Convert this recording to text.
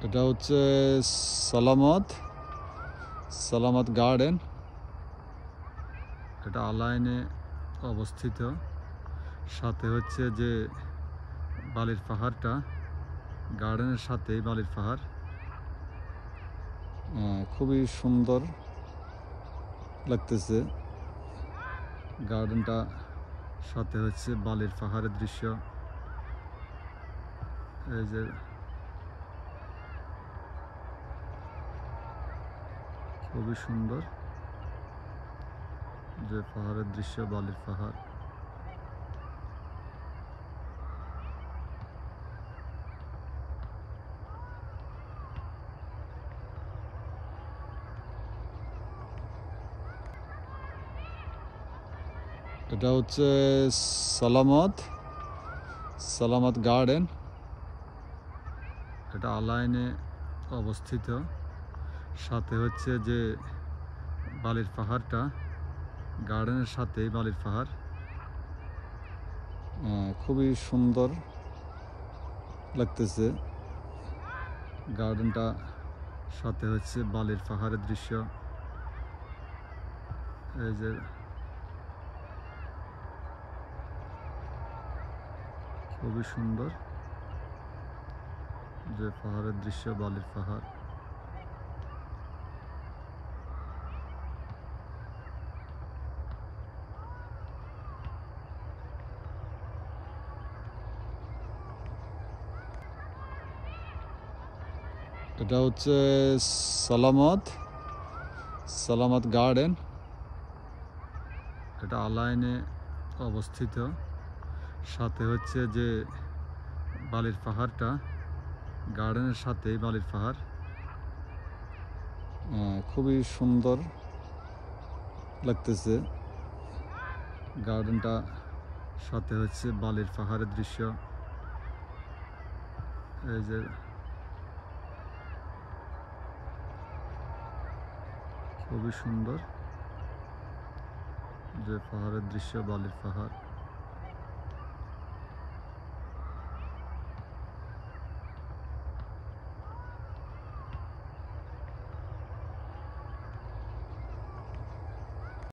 এটা হচ্ছে সালামত সালামত গার্ডেন। এটা আলাইনে অবস্থিত, সাথে হচ্ছে যে বালির পাহাড়টা, গার্ডেনের সাথেই বালির পাহাড়। খুবই সুন্দর লাগতেছে গার্ডেনটা, সাথে হচ্ছে বালির পাহাড়ের দৃশ্য। এই যে খুবই সুন্দর যে পাহাড়ের দৃশ্য, বালির পাহাড়। এটা হচ্ছে সালামত সালামত গার্ডেন। এটা আলাইনে অবস্থিত, সাথে হচ্ছে যে বালির পাহাড়টা, গার্ডেনের সাথেই বালির পাহাড়। খুবই সুন্দর লাগতেছে গার্ডেনটা, সাথে হচ্ছে বালির পাহাড়ের দৃশ্য। এই যে খুবই সুন্দর যে পাহাড়ের দৃশ্য, বালির পাহাড়। এটা হচ্ছে সালামত সালামত গার্ডেন। এটা আলাইনে অবস্থিত, সাথে হচ্ছে যে বালির পাহাড়টা, গার্ডেনের সাথেই বালির পাহাড়। খুবই সুন্দর লাগতেছে গার্ডেনটা, সাথে হচ্ছে বালির পাহাড়ের দৃশ্য। এই যে খুবই সুন্দর যে পাহাড়ের দৃশ্য, বালির পাহাড়।